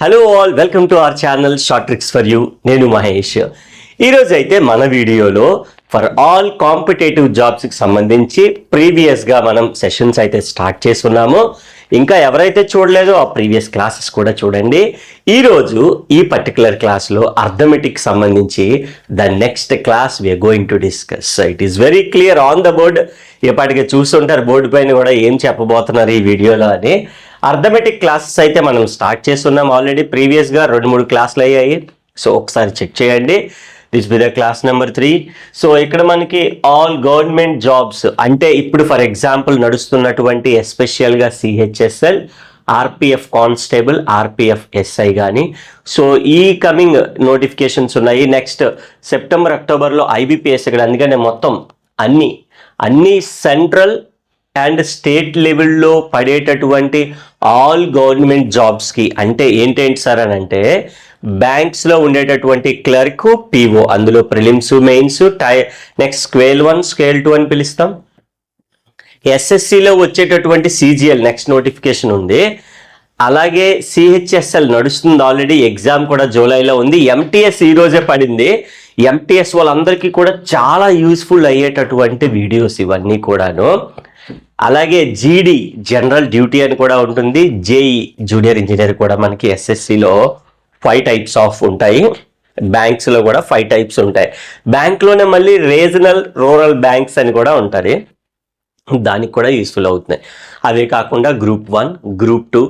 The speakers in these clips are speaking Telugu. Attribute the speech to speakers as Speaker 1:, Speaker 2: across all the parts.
Speaker 1: Hello all, welcome to our channel short tricks for you. నేను మహేష్. ఈరోజు అయితే మన వీడియోలో ఫర్ ఆల్ కాంపిటేటివ్ జాబ్స్కి సంబంధించి ప్రీవియస్గా మనం సెషన్స్ అయితే స్టార్ట్ చేస్తున్నాము. ఇంకా ఎవరైతే చూడలేదో ఆ ప్రీవియస్ క్లాసెస్ కూడా చూడండి. ఈరోజు ఈ పర్టికులర్ క్లాస్లో అర్థమెటిక్ సంబంధించి the next class we're going to discuss. It is very clear on the board. ఎప్పటికే చూస్తుంటారు బోర్డు పైన కూడా ఏం చెప్పబోతున్నారు ఈ వీడియోలో అని. అర్థమెటిక్ క్లాసెస్ అయితే మనం స్టార్ట్ చేస్తున్నాం ఆల్రెడీ. ప్రీవియస్గా 2-3 క్లాసులు అయ్యాయి. సో ఒకసారి చెక్ చేయండి. This be the class number 3. So ఇక్కడ మనకి ఆల్ గవర్నమెంట్ జాబ్స్ అంటే ఇప్పుడు ఫర్ ఎగ్జాంపుల్ నడుస్తున్నటువంటి ఎస్పెషల్గా CHSL, RPF constable, RPF SI కానీ సో ఈ కమింగ్ నోటిఫికేషన్స్ ఉన్నాయి. నెక్స్ట్ సెప్టెంబర్ అక్టోబర్లో ఐబిపిఎస్ ఇక్కడ. అందుకనే మొత్తం అన్ని సెంట్రల్ అండ్ స్టేట్ లెవెల్లో పడేటటువంటి ఆల్ గవర్నమెంట్ జాబ్స్కి అంటే ఏంటేంటి సార్ అని అంటే బ్యాంక్స్లో ఉండేటటువంటి క్లర్క్, పిఓ, అందులో prelims, mains, next scale 1, scale 2 అని పిలుస్తాం. ఎస్ఎస్సిలో వచ్చేటటువంటి సిజిఎల్ నెక్స్ట్ నోటిఫికేషన్ ఉంది. అలాగే సిహెచ్ఎస్ఎల్ నడుస్తుంది ఆల్రెడీ, ఎగ్జామ్ కూడా జూలైలో ఉంది. ఎంటీఎస్ ఈ రోజే పడింది. ఎంటీఎస్ వాళ్ళందరికీ కూడా చాలా యూస్ఫుల్ అయ్యేటటువంటి వీడియోస్ ఇవన్నీ కూడాను. అలాగే జీడీ జనరల్ డ్యూటీ అని కూడా ఉంటుంది. జేఈ జూనియర్ ఇంజనీర్ కూడా మనకి ఎస్ఎస్సిలో 5 టైప్స్ ఆఫ్ ఉంటాయి. బ్యాంక్స్లో కూడా 5 టైప్స్ ఉంటాయి. బ్యాంక్లోనే మళ్ళీ రీజనల్ రూరల్ బ్యాంక్స్ అని కూడా ఉంటుంది. దానికి కూడా యూస్ఫుల్ అవుతున్నాయి. అవే కాకుండా గ్రూప్ 1, గ్రూప్ 2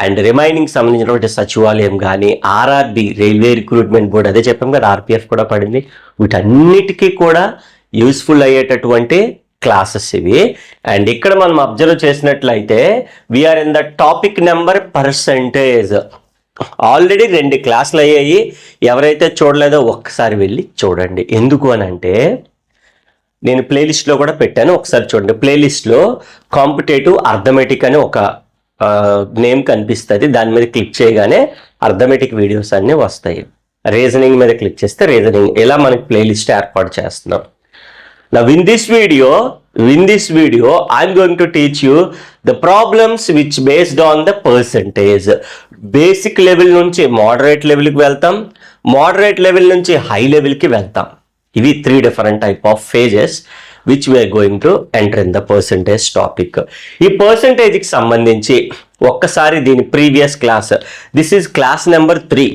Speaker 1: అండ్ రిమైనింగ్ సంబంధించినటువంటి సచివాలయం కానీ, ఆర్ఆర్బి రైల్వే రిక్రూట్మెంట్ బోర్డు, అదే చెప్పాం కదా, ఆర్పిఎఫ్ కూడా పడింది. వీటన్నిటికీ కూడా యూస్ఫుల్ అయ్యేటటువంటి క్లాసెస్ ఇవి. అండ్ ఇక్కడ మనం అబ్జర్వ్ చేసినట్లయితే we are in the topic number percentage. Already 2 క్లాసులు అయ్యాయి. ఎవరైతే చూడలేదో ఒక్కసారి వెళ్ళి చూడండి. ఎందుకు అని అంటే నేను ప్లేలిస్ట్లో కూడా పెట్టాను, ఒకసారి చూడండి. ప్లేలిస్ట్లో కాంపిటేటివ్ అర్థమెటిక్ అని ఒక నేమ్ కనిపిస్తుంది. దాని మీద క్లిక్ చేయగానే అర్థమెటిక్ వీడియోస్ అన్నీ వస్తాయి. రీజనింగ్ మీద క్లిక్ చేస్తే రీజనింగ్, ఇలా మనకి ప్లేలిస్ట్ ఏర్పాటు చేస్తున్నాం. Now in this video I'm going to teach you the problems which based on the percentage. Basic level నుంచి moderate level కి వెళ్తాం, moderate level నుంచి high level కి వెళ్తాం. ఇవి 3 different type of phases which we are going to enter in the percentage topic. ఈ percentage కి సంబంధించి ఒక్కసారి దీని previous class, this is class number 3.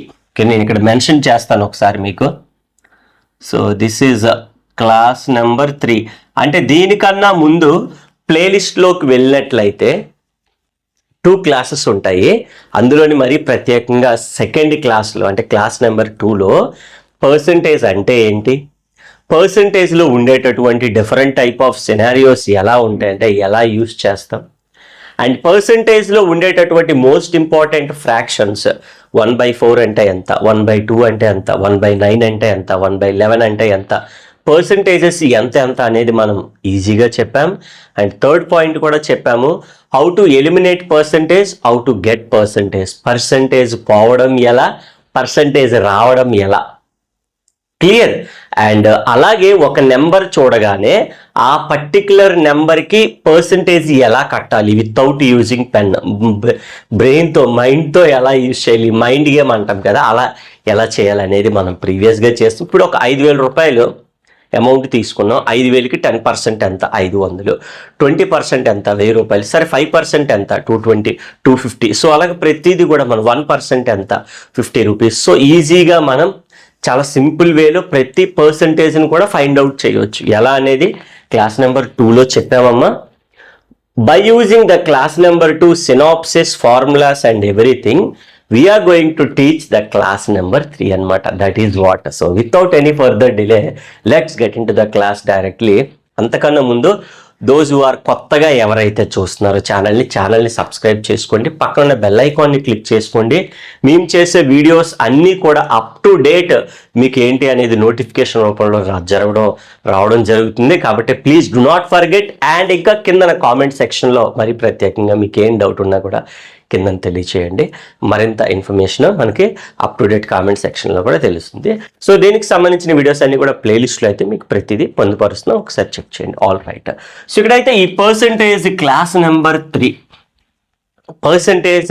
Speaker 1: నేను ఇక్కడ మెన్షన్ చేస్తాను ఒకసారి మీకు. So this is class number 3. అంటే దీనికన్నా ముందు ప్లేలిస్ట్లోకి వెళ్ళినట్లయితే 2 క్లాసెస్ ఉంటాయి. అందులోని మరి ప్రత్యేకంగా సెకండ్ క్లాస్లో అంటే క్లాస్ నెంబర్ 2లో పర్సంటేజ్ అంటే ఏంటి, పర్సంటేజ్లో ఉండేటటువంటి డిఫరెంట్ టైప్ ఆఫ్ సినారియోస్ ఎలా ఉంటాయంటే ఎలా యూస్ చేస్తాం, అండ్ పర్సంటేజ్లో ఉండేటటువంటి మోస్ట్ ఇంపార్టెంట్ ఫ్రాక్షన్స్ 1/4 అంటే ఎంత, 1/2 అంటే ఎంత, 1/9 అంటే ఎంత, 1/11 అంటే ఎంత, పర్సంటేజెస్ ఎంత అనేది మనం ఈజీగా చెప్పాం. అండ్ థర్డ్ పాయింట్ కూడా చెప్పాము, how to eliminate percentage, how to get percentage. Percentage పోవడం ఎలా, పర్సంటేజ్ రావడం ఎలా, క్లియర్. అండ్ అలాగే ఒక నెంబర్ చూడగానే ఆ పర్టికులర్ నెంబర్కి పర్సంటేజ్ ఎలా కట్టాలి వితౌట్ యూజింగ్ పెన్, బ్రెయిన్తో మైండ్తో ఎలా యూజ్ చేయాలి, మైండ్ గేమ్ అంటాం కదా, అలా ఎలా చేయాలనేది మనం ప్రీవియస్గా చేస్తాం. ఇప్పుడు ఒక 5,000 రూపాయలు అమౌంట్ తీసుకున్నాం. 5,000కి 10% ఎంత, 500. 20% ఎంత, 1,000 రూపాయలు. సరే 5% ఎంత, 220, 250. సో అలాగే ప్రతిదీ కూడా మనం 1% ఎంత, 50 రూపీస్. సో ఈజీగా మనం చాలా సింపుల్ వేలో ప్రతి పర్సంటేజ్ని కూడా ఫైండ్ అవుట్ చేయవచ్చు. ఎలా అనేది క్లాస్ నెంబర్ 2లో చెప్పామమ్మా. By using the class number 2 synopsis, formulas and everything, we are going to teach the class number 3 anamata. That is what. So without any further delay, let's get into the class directly. అంతకన్నా ముందు దోస్ హు ఆర్ కొత్తగా ఎవరైతే చూస్తున్నారో ఛానల్ని సబ్స్క్రైబ్ చేసుకోండి. పక్కన ఉన్న బెల్ ఐకాన్ని క్లిక్ చేసుకోండి. మేము చేసే వీడియోస్ అన్నీ కూడా అప్ టు డేట్ మీకు ఏంటి అనేది నోటిఫికేషన్ రూపంలో రావడం జరుగుతుంది. కాబట్టి please do not forget. And ఇంకా కింద కామెంట్ సెక్షన్లో మరి ప్రత్యేకంగా మీకు ఏం డౌట్ ఉన్నా కూడా కింద తెలియచేయండి. మరింత ఇన్ఫర్మేషన్ మనకి అప్ టు డేట్ కామెంట్ సెక్షన్లో కూడా తెలుస్తుంది. సో దీనికి సంబంధించిన వీడియోస్ అన్ని కూడా ప్లేలిస్ట్లో అయితే మీకు ప్రతిదీ పొందుపరుస్తున్నాం, ఒకసారి చెక్ చేయండి. All right. సో ఇక్కడైతే ఈ percentage class number 3 percentage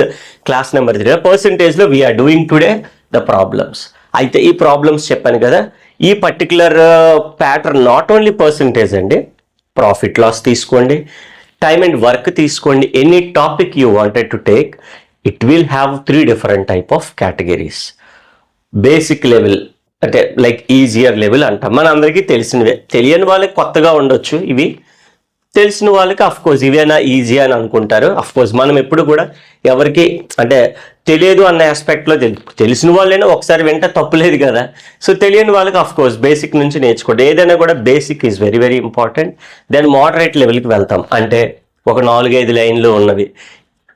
Speaker 1: class number 3 పర్సంటేజ్లో we're doing today the problems. అయితే ఈ ప్రాబ్లమ్స్ చెప్పాను కదా, ఈ particular pattern not only percentage అండి, ప్రాఫిట్ లాస్ తీసుకోండి, టైమ్ అండ్ వర్క్ తీసుకోండి, any topic you wanted to take, it will have 3 different type of categories. Basic level అంటే లైక్ ఈజియర్ లెవెల్ అంటాం, మన అందరికీ తెలిసినవే. తెలియని వాళ్ళకి కొత్తగా ఉండొచ్చు ఇవి, తెలిసిన వాళ్ళకి అఫ్ కోర్స్ ఇవేనా ఈజీ అని అనుకుంటారు. అఫ్ కోర్స్ మనం ఎప్పుడు కూడా ఎవరికి అంటే తెలియదు అన్న ఆస్పెక్ట్లో తెలిసిన వాళ్ళైనా ఒకసారి వెంట తప్పులేదు కదా. సో తెలియని వాళ్ళకి అఫ్ కోర్స్ బేసిక్ నుంచి నేర్చుకోండి. ఏదైనా కూడా basic is very very important. Then moderate లెవెల్కి వెళ్తాం, అంటే ఒక 4-5 లైన్లు ఉన్నవి.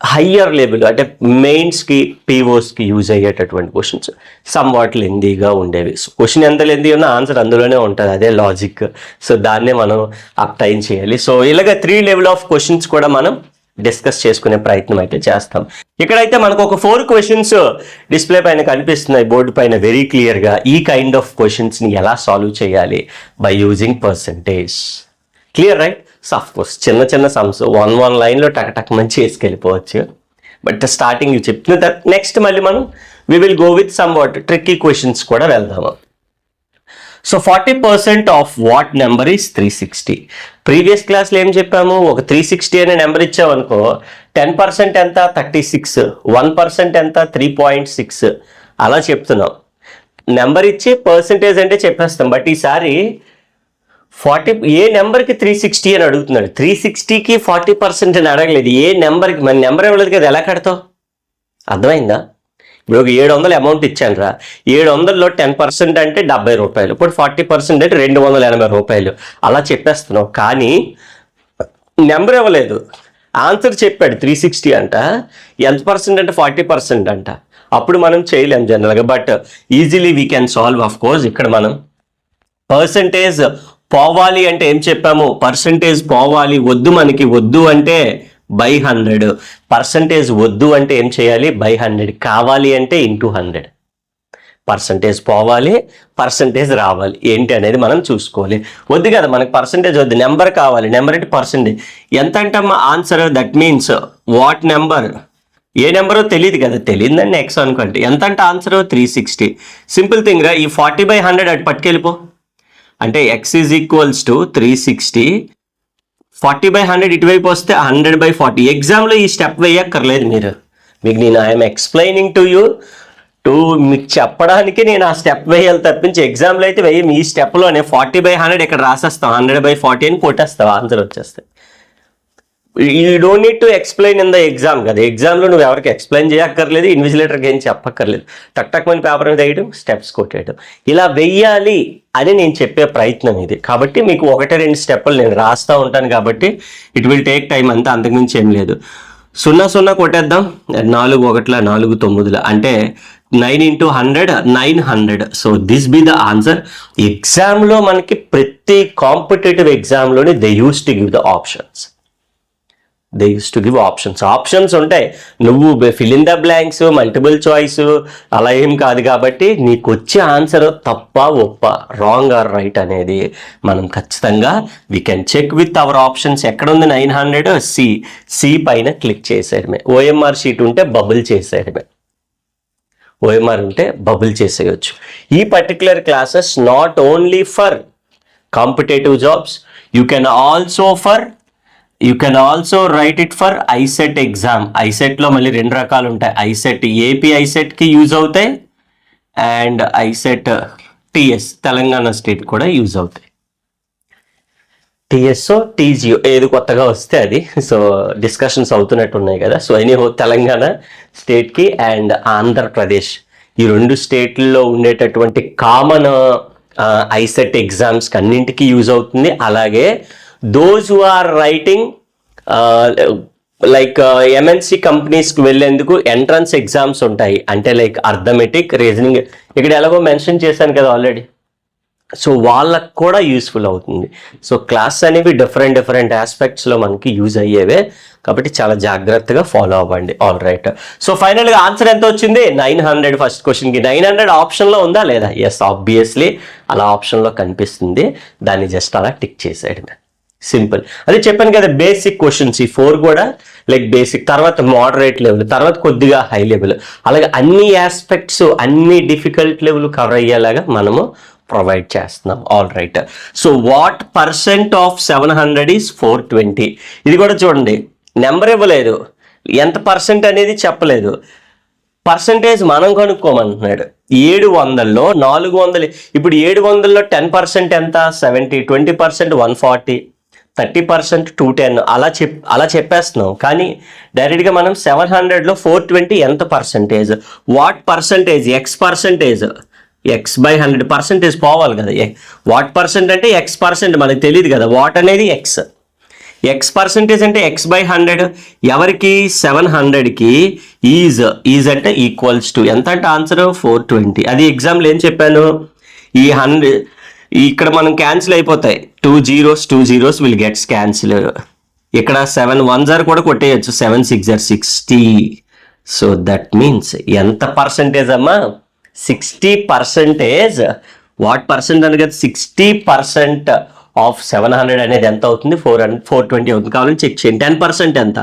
Speaker 1: హయ్యర్ లెవెల్ అంటే మెయిన్స్కి పీఓస్కి యూజ్ అయ్యేటటువంటి క్వశ్చన్స్ సమ్ వాట్ లెందీగా ఉండేవి. సో క్వశ్చన్ ఎంత లెందీ ఉన్నా ఆన్సర్ అందులోనే ఉంటుంది, అదే లాజిక్. సో దాన్నే మనం అప్ టైం చేయాలి. సో ఇలాగ 3 లెవెల్ ఆఫ్ క్వశ్చన్స్ కూడా మనం డిస్కస్ చేసుకునే ప్రయత్నం అయితే చేస్తాం. ఇక్కడైతే మనకు ఒక 4 క్వశ్చన్స్ డిస్ప్లే పైన కనిపిస్తున్నాయి బోర్డు పైన వెరీ క్లియర్గా. ఈ కైండ్ ఆఫ్ క్వశ్చన్స్ని ఎలా సాల్వ్ చేయాలి by using percentage. Clear right? So of course చిన్న చిన్న సమ్స్ 1 లైన్లో టక్ మంచి వేసుకెళ్ళిపోవచ్చు. బట్ స్టార్టింగ్ చెప్పిన తర్వాత నెక్స్ట్ మళ్ళీ మనం we will go with somewhat tricky questions కూడా వెళ్దాము. So 40% of what number is 360. Previous క్లాస్లో ఏం చెప్పాము, ఒక 360 అనే నెంబర్ ఇచ్చామనుకో 10% ఎంత 36, 1% ఎంత 3.6 అలా చెప్తున్నాం. నెంబర్ ఇచ్చి పర్సంటేజ్ అంటే చెప్పేస్తాం. బట్ ఈసారి 40 ఏ నెంబర్కి 360 అని అడుగుతున్నాడు. 360కి 40% అని అడగలేదు. ఏ నెంబర్కి, మన నెంబర్ ఇవ్వలేదు కదా, ఎలా కడతావు? అర్థమైందా? ఇప్పుడు ఒక 700 అమౌంట్ ఇచ్చాను రా, 700లో 10% అంటే 70 రూపాయలు, ఇప్పుడు 40% అంటే 280 రూపాయలు అలా చెప్పేస్తున్నావు. కానీ నెంబర్ ఇవ్వలేదు, ఆన్సర్ చెప్పాడు 360 అంట, ఎంత పర్సెంట్ అంటే 40% అంట. అప్పుడు మనం చేయలేం జనరల్గా, but easily we can solve. Of course ఇక్కడ మనం పర్సంటేజ్ పోవాలి అంటే ఏం చెప్పాము, పర్సంటేజ్ పోవాలి వద్దు, మనకి వద్దు అంటే బై 100, పర్సంటేజ్ వద్దు అంటే ఏం చేయాలి బై 100, కావాలి అంటే ఇంటూ 100. పర్సంటేజ్ పోవాలి, పర్సంటేజ్ రావాలి, ఏంటి అనేది మనం చూసుకోవాలి. వద్దు కదా మనకి పర్సంటేజ్ వద్దు, నెంబర్ కావాలి. నెంబర్ అంటే పర్సంటేజ్ ఎంత అంటే answer, that means what number, ఏ నెంబరో తెలియదు కదా, తెలియదండి ఎక్స్ అనుకోండి. ఎంత అంటే ఆన్సర్ 360. సింపుల్ థింగ్ రా, ఈ 40/100 అటు పట్టుకెళ్ళిపో, అంటే ఎక్స్ ఈజ్ ఈక్వల్స్ టు 360, 40/100 ఇటువైపు వస్తే 100/40. ఎగ్జామ్లో ఈ స్టెప్ వేయక్కర్లేదు మీరు, మీకు నేను ఐఎమ్ ఎక్స్ప్లెయినింగ్ టు యూ మీకు చెప్పడానికి నేను ఆ స్టెప్ వేయాలి తప్పించి ఎగ్జామ్లో అయితే వేయం. ఈ స్టెప్లోనే 40/100 ఇక్కడ రాసేస్తాం, 100/40 అని కొట్టేస్తావు, ఆన్సర్ వచ్చేస్తాయి. You don't need to explain in the exam కదా, ఎగ్జామ్లో నువ్వు ఎవరికి ఎక్స్ప్లెయిన్ చేయక్కర్లేదు, ఇన్విజిలేటర్కి ఏం చెప్పక్కర్లేదు, టక్ మన పేపర్ మీద వేయడం, స్టెప్స్ కొట్టేయడం, ఇలా వెయ్యాలి అని నేను చెప్పే ప్రయత్నం ఇది. కాబట్టి మీకు 1-2 స్టెప్పులు నేను రాస్తూ ఉంటాను కాబట్టి ఇట్ విల్ టేక్ టైం, అంతా అంతకుమించి ఏం లేదు. 0 కొట్టేద్దాం, 4 1 4 9 అంటే 9 × 100 900. So this be the answer. ఎగ్జామ్లో మనకి ప్రతి కాంపిటేటివ్ ఎగ్జామ్లోనే they use to give the options, they use to give options ఉంటాయి. నువ్వు fill in the blanks, multiple choice అలా ఏం కాదు. కాబట్టి నీకు వచ్చే ఆన్సర్ తప్ప ఒప్ప, రాంగ్ ఆర్ రైట్ అనేది మనం ఖచ్చితంగా we can check with our options. ఎక్కడుంది 900, సి పైన క్లిక్ చేసేయడమే. ఓఎంఆర్ షీట్ ఉంటే బబుల్ చేసేయడమే, ఓఎంఆర్ ఉంటే బబుల్ చేసేయచ్చు. ఈ particular classes not only for competitive jobs, you can also write it for ICET exam. ఐసెట్లో మళ్ళీ 2 రకాలు ఉంటాయి. ఐసెట్ ఏపీ ఐసెట్కి యూజ్ అవుతాయి, and ICET TS Telangana state కూడా యూజ్ అవుతాయి. టిఎస్ఓ టీజిఓ ఏది కొత్తగా వస్తే అది. సో డిస్కషన్స్ అవుతున్నట్టు ఉన్నాయి కదా. సో ఎనీహో తెలంగాణ స్టేట్కి అండ్ ఆంధ్రప్రదేశ్ ఈ 2 స్టేట్లలో ఉండేటటువంటి కామన్ ఐసెట్ ఎగ్జామ్స్కి అన్నింటికి యూజ్ అవుతుంది. అలాగే those who are writing like MNC కంపెనీస్కి వెళ్ళేందుకు ఎంట్రన్స్ ఎగ్జామ్స్ ఉంటాయి, అంటే లైక్ అర్థమెటిక్, రీజనింగ్, ఇక్కడ ఎలాగో మెన్షన్ చేశాను కదా ఆల్రెడీ. సో వాళ్ళకు కూడా యూస్ఫుల్ అవుతుంది. సో క్లాస్ అనేవి డిఫరెంట్ ఆస్పెక్ట్స్లో మనకి యూజ్ అయ్యేవే, కాబట్టి చాలా జాగ్రత్తగా ఫాలో అవ్వండి. All right. సో ఫైనల్గా ఆన్సర్ ఎంత వచ్చింది 900. ఫస్ట్ క్వశ్చన్కి 900 ఆప్షన్లో ఉందా లేదా? ఎస్, ఆబ్వియస్లీ అలా ఆప్షన్లో కనిపిస్తుంది, దాన్ని జస్ట్ అలా టిక్ చేసేయడమే. సింపుల్. అదే చెప్పాను కదా, బేసిక్ క్వశ్చన్స్ ఈ 4 కూడా లైక్ బేసిక్, తర్వాత మోడరేట్ లెవెల్, తర్వాత కొద్దిగా హై లెవెల్, అలాగే అన్ని ఆస్పెక్ట్స్ అన్ని డిఫికల్ట్ లెవెల్ కవర్ అయ్యేలాగా మనము ప్రొవైడ్ చేస్తున్నాం. All right. So what percent of 700 is 420? ఇది కూడా చూడండి, నెంబర్ ఇవ్వలేదు, ఎంత పర్సెంట్ అనేది చెప్పలేదు, పర్సంటేజ్ మనం కనుక్కోమంటున్నాడు. 700లో 400, ఇప్పుడు 700లో 10% ఎంత? 70, 20% 140, 30% 210, అలా చెప్పేస్తున్నాం. కానీ డైరెక్ట్గా మనం 700లో 420 ఎంత percentage, what percentage, X percentage, X by 100 percentage పోవాలి కదా. వాట్ పర్సెంట్ అంటే ఎక్స్ పర్సెంట్ మనకు తెలియదు కదా, వాట్ అనేది ఎక్స్, ఎక్స్ పర్సెంటేజ్ అంటే ఎక్స్ బై 100. ఎవరికి? 700కి ఈజ్ అంటే ఈక్వల్స్ టు ఎంత అంటే ఆన్సర్ 420. అది ఎగ్జాంపుల్ ఏం చెప్పాను, ఈ 100 ఇక్కడ మనం క్యాన్సిల్ అయిపోతాయి, 2 zeros విల్ గెట్స్ క్యాన్సిల్. ఇక్కడ 7 1s కూడా కొట్టేయచ్చు, 7 6 60. సో దట్ మీన్స్ ఎంత పర్సంటేజ్ అమ్మా? 60%. వాట్ పర్సెంట్ అని కదా, 60% ఆఫ్ 700 అనేది ఎంత అవుతుంది? 420 అవుతుంది. కావాలని చెక్ చేయండి. 10% ఎంత?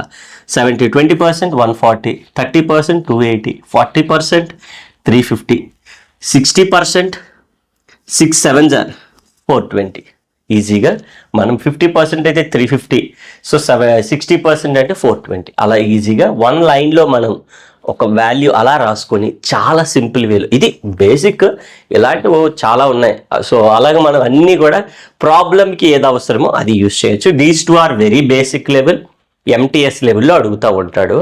Speaker 1: 70, 20% 140, 30% 280, 40% 350, 60% 6 7s 420. ఈజీగా మనం 50% అయితే 350, సో 60% అంటే 420. అలా ఈజీగా 1 లైన్లో మనం ఒక వాల్యూ అలా రాసుకొని చాలా సింపుల్ వేలు. ఇది బేసిక్, ఇలాంటివి చాలా ఉన్నాయి. సో అలాగే మనం అన్నీ కూడా ప్రాబ్లంకి ఏది అవసరమో అది యూజ్ చేయొచ్చు. These 2 are very basic level. MTS లెవెల్లో అడుగుతూ ఉంటాడు.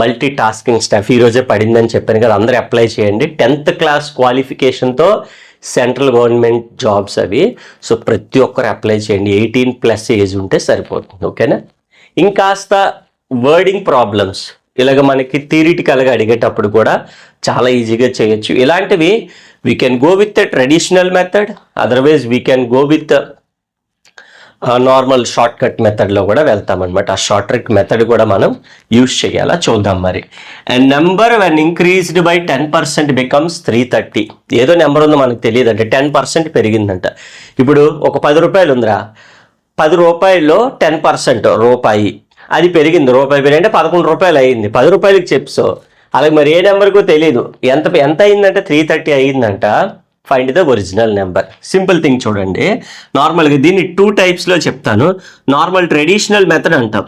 Speaker 1: మల్టీ టాస్కింగ్ స్టఫ్ ఈరోజే పడిందని చెప్పాను కదా, అందరూ అప్లై చేయండి. 10th క్లాస్ క్వాలిఫికేషన్తో సెంట్రల్ గవర్నమెంట్ జాబ్స్ అవి. సో ప్రతి ఒక్కరు అప్లై చేయండి. 18+ ఏజ్ ఉంటే సరిపోతుంది. ఓకేనా? ఇంకాస్త వర్డింగ్ ప్రాబ్లమ్స్ ఇలాగ మనకి థియరిటికల్గా అడిగేటప్పుడు కూడా చాలా ఈజీగా చేయొచ్చు. ఇలాంటివి we can go with traditional method, otherwise we can go with normal short cut మెథడ్లో కూడా వెళ్తామన్నమాట. ఆ షార్ట్ కట్ మెథడ్ కూడా మనం యూజ్ చేయాలా చూద్దాం మరి. And number when increased by 10% becomes 330. ఏదో నెంబర్ ఉందో మనకు తెలియదు అంటే 10% పెరిగిందంట. ఇప్పుడు ఒక 10 రూపాయలు ఉందిరా, 10 రూపాయల్లో 10% రూపాయి, అది పెరిగింది, రూపాయి పెరిగి అంటే 11 రూపాయలు అయ్యింది. 10 రూపాయలకి చెప్పు. అలాగే మరి ఏ నెంబర్కో తెలియదు, ఎంత అయిందంటే 330 అయ్యిందంట. Find the original number. Simple thing చూడండి. నార్మల్గా దీన్ని 2 టైప్స్లో చెప్తాను. నార్మల్ ట్రెడిషనల్ మెథడ్ అంటాం.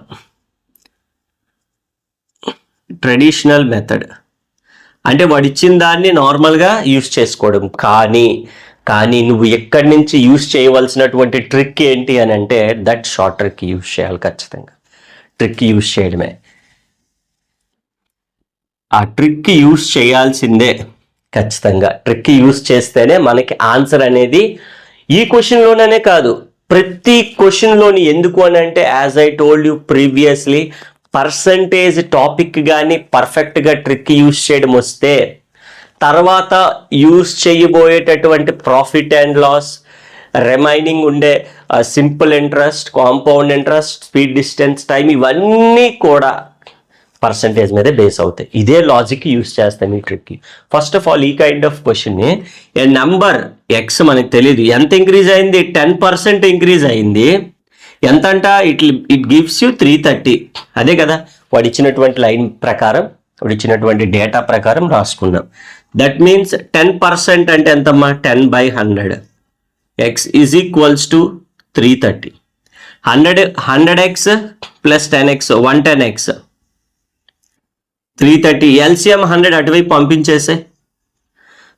Speaker 1: ట్రెడిషనల్ మెథడ్ అంటే వాడు ఇచ్చిన దాన్ని నార్మల్గా యూజ్ చేసుకోవడం. కానీ నువ్వు ఎక్కడి నుంచి యూజ్ చేయవలసినటువంటి ట్రిక్ ఏంటి అని అంటే దట్ షార్ట్ ట్రిక్ యూజ్ చేయాలి ఖచ్చితంగా. ట్రిక్ యూజ్ చేయడమే, ఆ ట్రిక్ యూజ్ చేయాల్సిందే ఖచ్చితంగా. ట్రిక్ యూజ్ చేస్తేనే మనకి ఆన్సర్ అనేది ఈ క్వశ్చన్లోనే కాదు ప్రతి క్వశ్చన్లోని. ఎందుకు అని అంటే as I told you previously, percentage topic కానీ పర్ఫెక్ట్గా ట్రిక్ యూజ్ చేయడం వస్తే తర్వాత యూజ్ చేయబోయేటటువంటి ప్రాఫిట్ అండ్ లాస్, రిమైనింగ్ ఉండే simple interest, compound interest, speed distance time, ఇవన్నీ కూడా పర్సంటేజ్ మీదే బేస్ అవుతాయి. ఇదే లాజిక్ యూజ్ చేస్తాం ఈ ట్రిక్కి. ఫస్ట్ ఆఫ్ ఆల్ ఈ కైండ్ ఆఫ్ క్వశ్చన్ని, ఏ నెంబర్ ఎక్స్ మనకు తెలియదు, ఎంత ఇంక్రీజ్ అయింది? 10% ఇంక్రీజ్ అయింది. ఎంత అంట? It gives you 330. అదే కదా వాడు ఇచ్చినటువంటి లైన్ ప్రకారం, వాడు ఇచ్చినటువంటి డేటా ప్రకారం రాసుకున్నాం. దట్ మీన్స్ 10% అంటే ఎంతమ్మా? 10/100. x is equals to 330. 100x plus 10x 110x 330. LCM 100 అటువైపు పంపించేసే.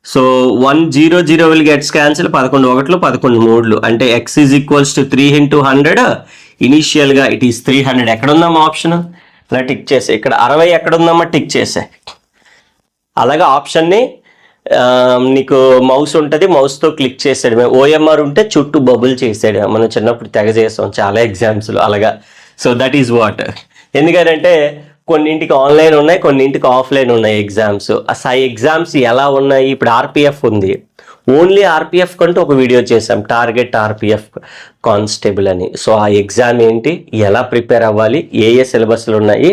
Speaker 1: So 100 will gets cancel. 11 1 11 3 అంటే x is equals to 3 into 100. ఇనీషియల్గా ఇట్ ఈస్ 300. ఎక్కడ ఉందమ్మా ఆప్షన్? ఇలా టిక్ చేసే. ఇక్కడ 60 ఎక్కడ ఉందమ్మా? టిక్ చేసే. అలాగా ఆప్షన్ని నీకు మౌస్ ఉంటుంది, మౌస్తో క్లిక్ చేసాడు. ఓఎంఆర్ ఉంటే చుట్టూ బబుల్ చేసాడు. మనం చిన్నప్పుడు తెగ చేస్తాం చాలా ఎగ్జామ్స్లో అలాగా. So that is what. ఎందుకంటే కొన్నింటికి ఆన్లైన్ ఉన్నాయి, కొన్నింటికి ఆఫ్లైన్ ఉన్నాయి ఎగ్జామ్స్. ఆ ఎగ్జామ్స్ ఎలా ఉన్నాయి? ఇప్పుడు ఆర్పిఎఫ్ ఉంది, ఓన్లీ ఆర్పిఎఫ్ కంటూ ఒక వీడియో చేసాం, టార్గెట్ ఆర్పిఎఫ్ కానిస్టేబుల్ అని. సో ఆ ఎగ్జామ్ ఏంటి, ఎలా ప్రిపేర్ అవ్వాలి, ఏ సిలబస్లు ఉన్నాయి,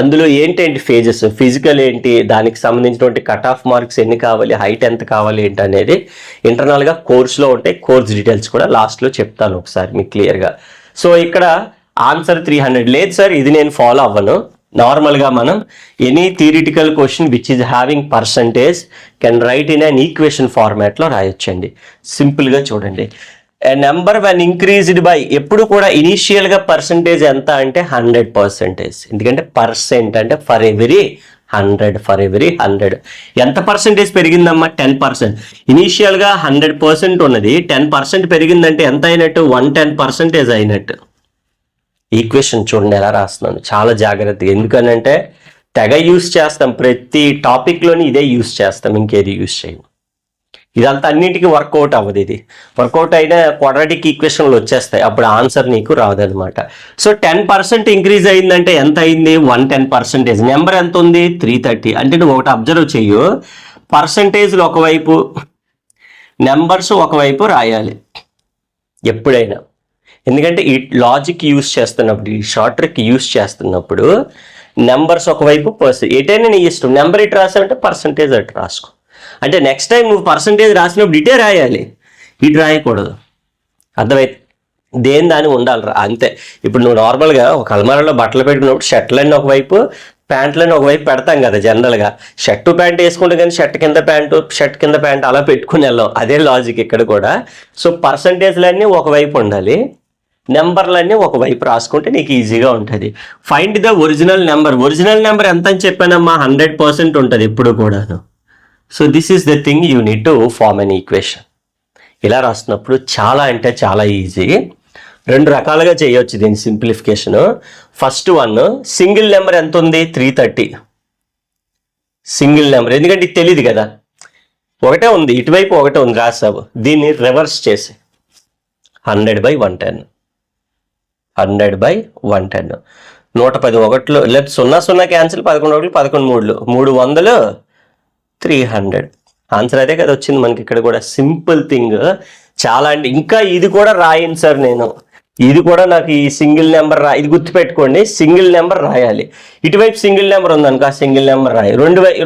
Speaker 1: అందులో ఏంటంటే ఫేజెస్, ఫిజికల్ ఏంటి, దానికి సంబంధించినటువంటి కట్ ఆఫ్ మార్క్స్ ఎన్ని కావాలి, హైట్ ఎంత కావాలి ఏంటి అనేది ఇంటర్నల్గా కోర్సులో ఉంటాయి. కోర్స్ డీటెయిల్స్ కూడా లాస్ట్లో చెప్తాను ఒకసారి మీకు క్లియర్గా. సో ఇక్కడ ఆన్సర్ 300 లేదు సార్, ఇది నేను ఫాలో అవ్వను. నార్మల్గా మనం any theoretical question which is having percentage can write in an equation ఫార్మాట్లో రాయొచ్చండి. సింపుల్గా చూడండి, a number when increased by, ఎప్పుడు కూడా ఇనీషియల్గా పర్సంటేజ్ ఎంత అంటే 100%. ఎందుకంటే పర్సెంట్ అంటే ఫర్ ఎవ్రీ 100 ఎంత పర్సెంటేజ్ పెరిగిందమ్మా? 10%. ఇనీషియల్గా 100% ఉన్నది, 10% పెరిగిందంటే ఎంత అయినట్టు? 110% అయినట్టు. ఈక్వేషన్ చూడండి ఎలా రాస్తున్నాను, చాలా జాగ్రత్తగా. ఎందుకనంటే తెగ యూస్ చేస్తాం, ప్రతి టాపిక్లోని ఇదే యూస్ చేస్తాం, ఇంకేది యూస్ చేయం. ఇదంతా అన్నింటికి వర్కౌట్ అవ్వదు. ఇది వర్కౌట్ అయిన క్వాడ్రాటిక్ ఈక్వేషన్లు వచ్చేస్తాయి, అప్పుడు ఆన్సర్ నీకు రాదనమాట. సో 10% ఇంక్రీజ్ అయిందంటే ఎంత అయింది? 110%. నెంబర్ ఎంత ఉంది? 330. అంటే నువ్వు ఒకటి అబ్జర్వ్ చెయ్యు, పర్సంటేజ్లు ఒకవైపు, నెంబర్స్ ఒకవైపు రాయాలి ఎప్పుడైనా. ఎందుకంటే ఈ లాజిక్ యూస్ చేస్తున్నప్పుడు, ఈ షార్ట్ ట్రిక్ యూస్ చేస్తున్నప్పుడు నెంబర్స్ ఒకవైపు ఎటైనా నీ ఇష్టం. నెంబర్ ఇటు రాసావంటే పర్సంటేజ్ అటు రాసుకో. అంటే నెక్స్ట్ టైం నువ్వు పర్సంటేజ్ రాసినప్పుడు ఇటే రాయాలి, ఇటు రాయకూడదు. అర్థమైతే దేని దాని ఉండాలి అంతే. ఇప్పుడు నువ్వు నార్మల్గా ఒక అల్మారాలో బట్టలు పెట్టుకున్నప్పుడు షర్ట్లన్నీ ఒకవైపు, ప్యాంట్లన్నీ ఒకవైపు పెడతాం కదా జనరల్గా. షర్టు ప్యాంట్ వేసుకుంటే కానీ షర్ట్ కింద ప్యాంటు, షర్ట్ కింద ప్యాంట్ అలా పెట్టుకుని వెళ్ళాం. అదే లాజిక్ ఇక్కడ కూడా. సో పర్సంటేజ్లన్నీ ఒకవైపు ఉండాలి, నెంబర్లన్నీ ఒకవైపు రాసుకుంటే నీకు ఈజీగా ఉంటుంది. Find the original number. Original number ఎంత అని చెప్పానమ్మా? 100% ఉంటుంది ఎప్పుడు కూడాను. So this is the thing you need to form an equation. ఇలా రాస్తున్నప్పుడు చాలా అంటే చాలా ఈజీ. 2 రకాలుగా చేయొచ్చు దీని simplification. First one, single number ఎంత ఉంది? 330. సింగిల్ నెంబర్, ఎందుకంటే ఇది తెలియదు కదా, ఒకటే ఉంది, ఇటువైపు ఒకటే ఉంది రాసావు. దీన్ని రివర్స్ చేసి 100/110. 100/110. 110 ఒకటిలో లేదు, 0 క్యాన్సిల్, 11 ఒకటి, 11 మూడులు, 300, 300. ఆన్సర్ అదే కదా వచ్చింది మనకి ఇక్కడ కూడా. సింపుల్ థింగ్ చాలా. అంటే ఇంకా ఇది కూడా రాయను సార్ నేను, ఇది కూడా నాకు ఈ సింగిల్ నెంబర్ ఇది గుర్తుపెట్టుకోండి, సింగిల్ నెంబర్ రాయాలి. ఇటువైపు సింగిల్ నెంబర్ ఉందనుకో, ఆ సింగిల్ నెంబర్ రాయాలి.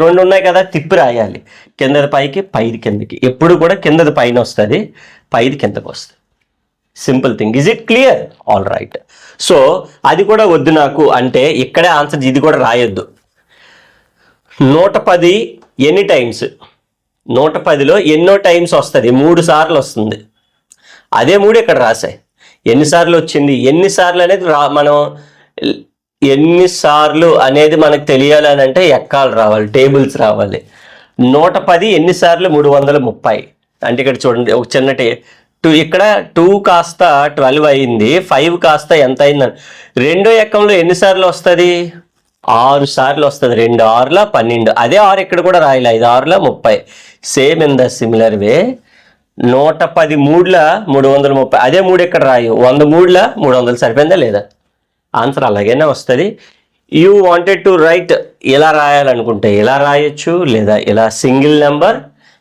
Speaker 1: రెండు ఉన్నాయి కదా, తిప్పి రాయాలి. కిందది పైకి, పైది కిందకి. ఎప్పుడు కూడా కిందది పైన వస్తుంది, పైది కిందకి వస్తుంది. Simple thing. Is it clear? All right. So అది కూడా వద్దు నాకు అంటే ఇక్కడే ఆన్సర్, ఇది కూడా రాయొద్దు. 110 ఎన్ని టైమ్స్? 110లో ఎన్నో టైమ్స్ వస్తుంది? 3 సార్లు వస్తుంది. అదే 3 ఇక్కడ రాసాయి. ఎన్నిసార్లు వచ్చింది, ఎన్నిసార్లు అనేది మనం ఎన్నిసార్లు అనేది మనకు తెలియాలి అని అంటే ఎక్కాలు రావాలి, టేబుల్స్ రావాలి. 110 ఎన్నిసార్లు? 330. అంటే ఇక్కడ చూడండి ఒక చిన్న 2, ఇక్కడ 2 కాస్త 12 అయింది, 5 కాస్త ఎంత అయిందని. రెండో ఎక్కంలో ఎన్నిసార్లు వస్తుంది? 6 సార్లు వస్తుంది. 2 6ల 12. అదే 6 ఇక్కడ కూడా రాయాలి, 5 6ల 30. Same in the similar way 110 3ల 330. అదే 3 ఇక్కడ రాయు, 100 3ల 300. సరిపోయిందా లేదా? ఆన్సర్ అలాగైనా వస్తుంది. యూ వాంటెడ్ టు రైట్ ఇలా రాయాలనుకుంటే ఇలా రాయొచ్చు, లేదా ఇలా single number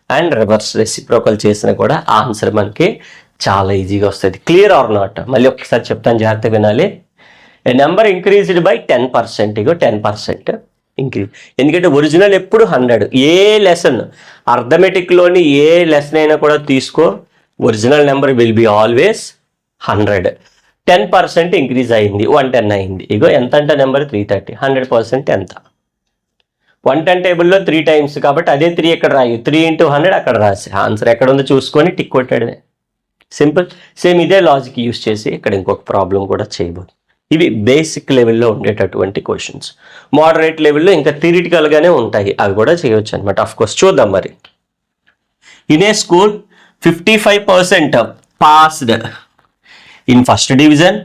Speaker 1: and reverse reciprocal చేసినా కూడా ఆన్సర్ మనకి చాలా ఈజీగా వస్తుంది. Clear or not? మళ్ళీ ఒకసారి చెప్తాను, జాగ్రత్తగా వినాలి. A number increased by 10%. ఇగో 10% ఇంక్రీజ్. ఎందుకంటే ఒరిజినల్ ఎప్పుడు 100. ఏ లెసన్ అర్థమెటిక్లోని ఏ లెసన్ అయినా కూడా తీసుకో, original number will be always 100. 10% increase అయింది, 110 అయింది. ఇగో ఎంత అంటే నెంబర్ 330. 100% ఎంత? 110 టేబుల్లో 3 టైమ్స్ కాబట్టి అదే 3 ఎక్కడ రాయు, 3 × 100 అక్కడ రాసి ఆన్సర్ ఎక్కడ ఉందో చూసుకొని టిక్ కొట్టాడు. సింపుల్. సేమ్ ఇదే లాజిక్ యూస్ చేసి ఇక్కడ ఇంకొక ప్రాబ్లం కూడా చేయబోదు. ఇవి బేసిక్ లెవెల్లో ఉండేటటువంటి క్వశ్చన్స్. మోడరేట్ లెవెల్లో ఇంకా థియరిటికల్గానే ఉంటాయి, అవి కూడా చేయొచ్చు అనమాట. ఆఫ్ కోర్స్ చూద్దాం మరి. In a school 55% passed in first division,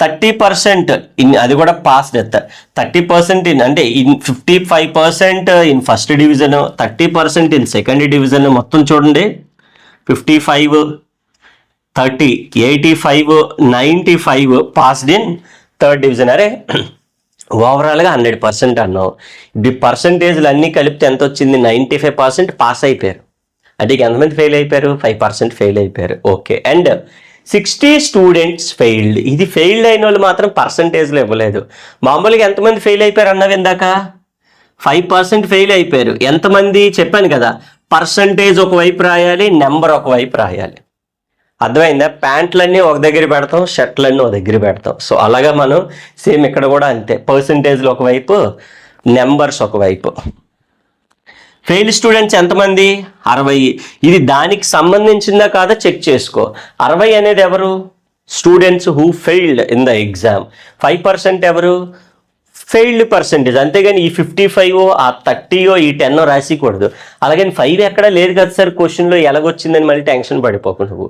Speaker 1: 30% in, అది కూడా పాస్డ్. 30% ఇన్ అంటే in 55% in first division, 30% in second division. మొత్తం చూడండి 55, 30, 85, 95 పాస్డ్ ఇన్ థర్డ్ డివిజన్. అరే ఓవరాల్గా 100% అన్నావు. ఇప్పుడు పర్సంటేజ్లు అన్నీ కలిపితే ఎంత వచ్చింది? 95% పాస్ అయిపోయారు. అంటే ఎంతమంది ఫెయిల్ అయిపోయారు? 5% ఫెయిల్ అయిపోయారు. ఓకే. And 60 students failed. ఇది ఫెయిల్డ్ అయిన వాళ్ళు మాత్రం పర్సంటేజ్లో ఇవ్వలేదు. మామూలుగా ఎంతమంది ఫెయిల్ అయిపోయారు అన్నవి ఇందాక? 5% ఫెయిల్ అయిపోయారు. ఎంతమంది చెప్పాను కదా, పర్సంటేజ్ ఒకవైపు రాయాలి, నెంబర్ ఒకవైపు రాయాలి. అర్థమైందా? ప్యాంట్లన్నీ ఒక దగ్గర పెడతాం, షర్ట్లన్నీ ఒక దగ్గర పెడతాం. సో అలాగా మనం సేమ్ ఇక్కడ కూడా అంతే, పర్సంటేజ్లు ఒకవైపు, నెంబర్స్ ఒకవైపు. ఫెయిల్ స్టూడెంట్స్ ఎంతమంది? 60. ఇది దానికి సంబంధించిందా కాదా చెక్ చేసుకో. 60 అనేది ఎవరు? Students who failed in the exam. 5% ఎవరు? Failed percentage. అంతేగాని ఈ 55 ఆ 30 ఈ 10 రాసికూడదు. అలాగని 5 ఎక్కడా లేదు కదా సార్ క్వశ్చన్లో, ఎలాగొచ్చిందని మళ్ళీ టెన్షన్ పడిపోకు నువ్వు.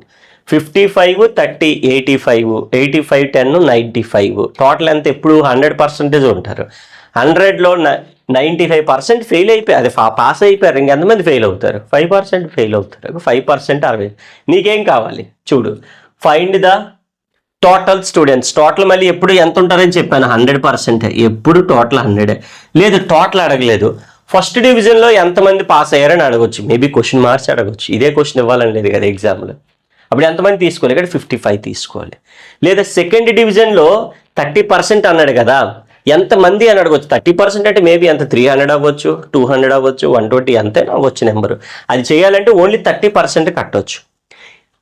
Speaker 1: 55, 30, 85, 85, 10, 95. టోటల్ ఎంత? ఎప్పుడు 100% ఉంటారు. 100లో 95% ఫెయిల్ అయిపోయి, అది పాస్ అయిపోయారు. ఇంకెంతమంది ఫెయిల్ అవుతారు? 5% ఫెయిల్ అవుతారు. 5% 60. నీకేం కావాలి చూడు. Find the total students. Total మళ్ళీ ఎప్పుడు ఎంత ఉంటారని చెప్పాను, 100%. ఎప్పుడు టోటల్ 100. లేదు టోటల్ అడగలేదు, ఫస్ట్ డివిజన్లో ఎంతమంది పాస్ అయ్యారని అడగొచ్చు. మేబీ క్వశ్చన్ మార్క్స్ అడగొచ్చు. ఇదే క్వశ్చన్ ఇవ్వాలని లేదు కదా ఎగ్జామ్లో. అప్పుడు ఎంతమంది తీసుకోవాలి? ఇక్కడ 55 తీసుకోవాలి. లేదా సెకండ్ డివిజన్లో 30% అన్నాడు కదా, ఎంతమంది అని అడగవచ్చు. 30% అంటే మేబీ ఎంత? 300 అవ్వచ్చు, 200 అవ్వచ్చు, 120 ఎంతైనా అవ్వచ్చు నెంబరు. అది చేయాలంటే ఓన్లీ 30% కట్టవచ్చు.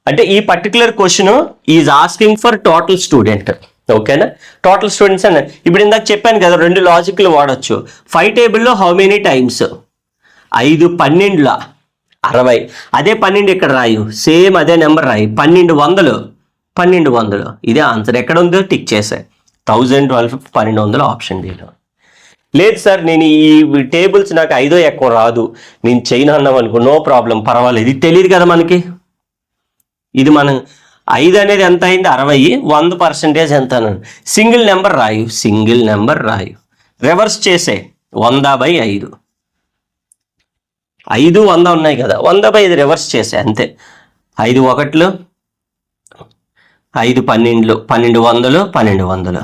Speaker 1: అంటే ఈ particular question is asking for total student. ఓకేనా? టోటల్ స్టూడెంట్స్ అన్న ఇప్పుడు ఇందాక చెప్పాను కదా, 2 లాజిక్లు వాడచ్చు. 5 టేబుల్లో హౌ మెనీ టైమ్స్? 5 12 60. అదే 12 ఇక్కడ రాయు, సేమ్ అదే నెంబర్ రాయి. 1200. ఇదే ఆన్సర్. ఎక్కడ ఉందో టిక్ చేసే. 1000, 1250, 1200 ఆప్షన్ డీలో. లేదు సార్ నేను ఈ టేబుల్స్ నాకు 5 ఎక్కువ రాదు, నేను చేయను అన్నాం అనుకో, నో ప్రాబ్లం, పర్వాలేదు. ఇది తెలియదు కదా మనకి. ఇది మనం 5 అనేది ఎంత అయింది? 60. 100% ఎంత అన్నాను? Single number రాయు. రివర్స్ చేసే 100/5. 5, 100 ఉన్నాయి కదా, 100/5 రివర్స్ చేసే అంతే. 5 1, 5 12, 1200, 1200.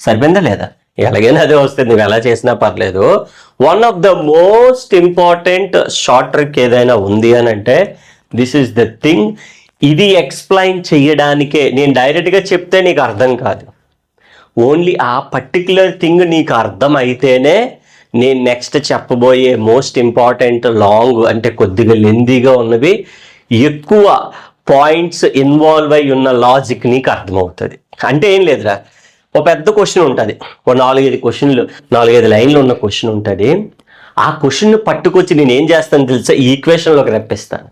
Speaker 1: సరిపోయిందా లేదా? ఎలాగైనా అదే వస్తుంది, నువ్వు ఎలా చేసినా పర్లేదు. One of the most important short trick ఏదైనా ఉంది అని అంటే దిస్ ఈస్ ద థింగ్. ఇది ఎక్స్ప్లెయిన్ చేయడానికే, నేను డైరెక్ట్గా చెప్తే నీకు అర్థం కాదు. ఓన్లీ ఆ పర్టిక్యులర్ థింగ్ నీకు అర్థం అయితేనే నేను నెక్స్ట్ చెప్పబోయే మోస్ట్ ఇంపార్టెంట్ లాంగ్ అంటే కొద్దిగా లెందీగా ఉన్నవి, ఎక్కువ పాయింట్స్ ఇన్వాల్వ్ అయి ఉన్న లాజిక్ నీకు అర్థమవుతుంది. అంటే ఏం లేదురా, ఒక పెద్ద క్వశ్చన్ ఉంటుంది, ఒక 4-5 క్వశ్చన్లు, 4-5 లైన్లు ఉన్న క్వశ్చన్ ఉంటుంది. ఆ క్వశ్చన్ పట్టుకొచ్చి నేను ఏం చేస్తాను తెలుసా? ఈ ఈక్వేషన్లోకి రప్పిస్తాను.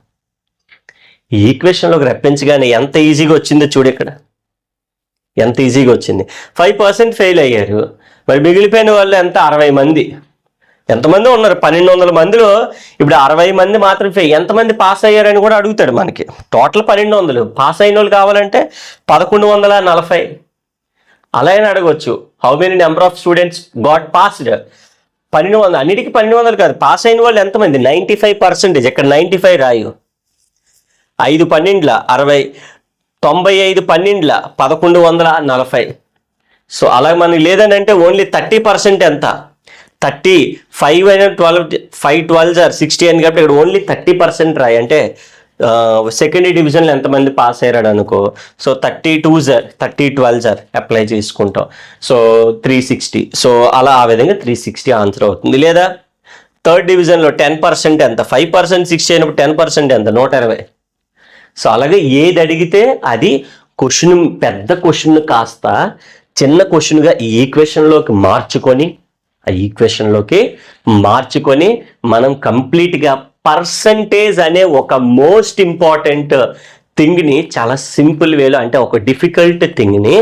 Speaker 1: ఈ ఈక్వేషన్లోకి రప్పించగానే ఎంత ఈజీగా వచ్చిందో చూడు. ఇక్కడ ఎంత ఈజీగా వచ్చింది. 5% ఫెయిల్ అయ్యారు. మరి మిగిలిపోయిన వాళ్ళు ఎంత? 60 మంది. ఎంతమంది ఉన్నారు? 1200 మందిలో ఇప్పుడు 60 మంది మాత్రం ఎంతమంది పాస్ అయ్యారని కూడా అడుగుతాడు మనకి. టోటల్ 1200, పాస్ అయిన వాళ్ళు కావాలంటే 1140. అలా అయినా అడగవచ్చు. How many number of students got passed? 1200. అన్నిటికీ 1200 కాదు, పాస్ అయిన వాళ్ళు ఎంతమంది? 95%. ఇక్కడ 95 రాయు. 5 12 60, 95 12 1140. సో అలాగే మనకి లేదని అంటే ఓన్లీ 30% ఎంత? 30. 5 అయినా 12, 5 12 60 అని కాబట్టి ఇక్కడ ఓన్లీ 30% రాయి. అంటే సెకండ్ డివిజన్లో ఎంతమంది పాస్ అయ్యాడు అనుకో. సో 30 12 అప్లై చేసుకుంటాం. సో 360. సో అలా ఆ విధంగా 360 ఆన్సర్ అవుతుంది. లేదా థర్డ్ డివిజన్లో 10% ఎంత? 5% 60 అయినప్పుడు 10% ఎంత? 120. సో అలాగే ఏది అడిగితే అది క్వశ్చన్, పెద్ద క్వశ్చన్ కాస్త చిన్న క్వశ్చన్గా ఈ ఈక్వేషన్లోకి మార్చుకొని మనం కంప్లీట్గా పర్సంటేజ్ అనే ఒక మోస్ట్ ఇంపార్టెంట్ థింగ్ని చాలా సింపుల్ వేలో, అంటే ఒక డిఫికల్ట్ థింగ్ని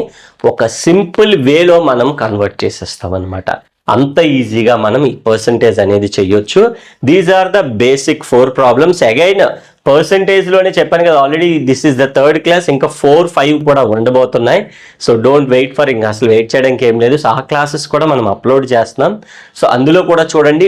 Speaker 1: ఒక సింపుల్ వేలో మనం కన్వర్ట్ చేసేస్తాం అనమాట. అంత ఈజీగా మనం ఈ పర్సంటేజ్ అనేది చెయ్యొచ్చు. These are the basic 4 problems. Again పర్సంటేజ్లోనే చెప్పాను కదా already, this is the third class. ఇంకా 4, 5 కూడా ఉండబోతున్నాయి. సో డోంట్ వెయిట్ ఫర్, ఇంకా అసలు వెయిట్ చేయడానికి ఏం లేదు. సో ఆ క్లాసెస్ కూడా మనం అప్లోడ్ చేస్తున్నాం. సో అందులో కూడా చూడండి.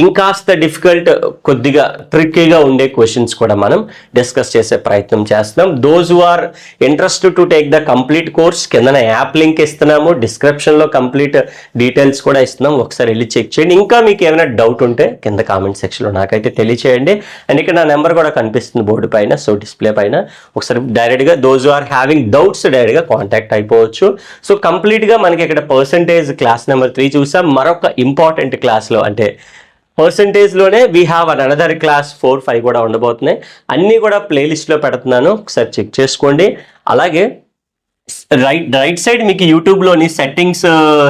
Speaker 1: ఇంకాస్త డిఫికల్ట్, కొద్దిగా ట్రిక్కీగా ఉండే క్వశ్చన్స్ కూడా మనం డిస్కస్ చేసే ప్రయత్నం చేస్తున్నాం. Those who are interested to take the complete course, కింద యాప్ లింక్ ఇస్తున్నాము, డిస్క్రిప్షన్లో కంప్లీట్ డీటెయిల్స్ కూడా ఇస్తున్నాం. ఒకసారి వెళ్ళి చెక్ చేయండి. ఇంకా మీకు ఏమైనా డౌట్ ఉంటే కింద కామెంట్ సెక్షన్లో నాకైతే తెలియచేయండి. అండ్ ఇక్కడ నా నెంబర్ కూడా కనిపిస్తుంది బోర్డు పైన, సో డిస్ప్లే పైన. ఒకసారి డైరెక్ట్గా దోస్ ఆర్ హ్యావింగ్ డౌట్స్ డైరెక్ట్గా కాంటాక్ట్ అయిపోవచ్చు. సో కంప్లీట్గా మనకి ఇక్కడ పర్సంటేజ్ క్లాస్ నెంబర్ 3 చూసాం. మరొక ఇంపార్టెంట్ క్లాస్లో, అంటే పర్సంటేజ్లోనే వీ హ్యావ్ అనదర్ క్లాస్ 4-5 కూడా ఉండబోతున్నాయి. అన్నీ కూడా ప్లేలిస్ట్లో పెడుతున్నాను, ఒకసారి చెక్ చేసుకోండి. అలాగే రైట్ సైడ్ మీకు యూట్యూబ్లోని సెట్టింగ్స్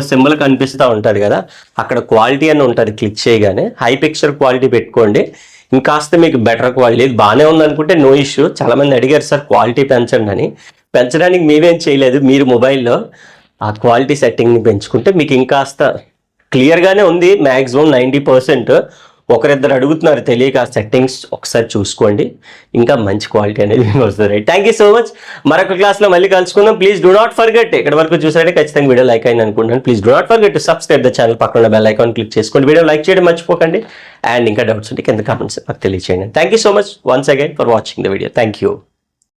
Speaker 1: సింబల్ కనిపిస్తూ ఉంటుంది కదా, అక్కడ క్వాలిటీ అని ఉంటుంది. క్లిక్ చేయగానే హై పిక్చర్ క్వాలిటీ పెట్టుకోండి. ఇంకాస్త మీకు బెటర్ క్వాలిటీ బాగానే ఉందనుకుంటే నో ఇష్యూ. చాలామంది అడిగారు సార్ క్వాలిటీ పెంచండి అని. పెంచడానికి మేమేం చేయలేదు, మీరు మొబైల్లో ఆ క్వాలిటీ సెట్టింగ్ని పెంచుకుంటే మీకు ఇంకాస్త క్లియర్గానే ఉంది. మ్యాక్సిమం 90%. ఒకరిద్దరు అడుగుతున్నారు తెలియక ఆ సెట్టింగ్స్ ఒకసారి చూసుకోండి, ఇంకా మంచి క్వాలిటీ అనేది వస్తుంది. Right, thank you so much. మరొక క్లాస్లో మళ్ళీ కలుసుకుందాం. ప్లీజ్ డూ నాట్ ఫర్గెట్, ఇక్కడ వరకు చూసారంటే ఖచ్చితంగా వీడియో లైక్ అయింది అనుకుంటున్నాను. Please do not forget to subscribe the channel, పక్కన ఉన్న బెల్ ఐకాన్ క్లిక్ చేసుకోండి. వీడియో లైక్ చేయడం మర్చిపోకండి. అండ్ ఇంకా డౌట్స్ ఉంటే కింద కామెంట్స్ నాకు తెలియచేయండి. Thank you so much once again for watching the video. Thank you.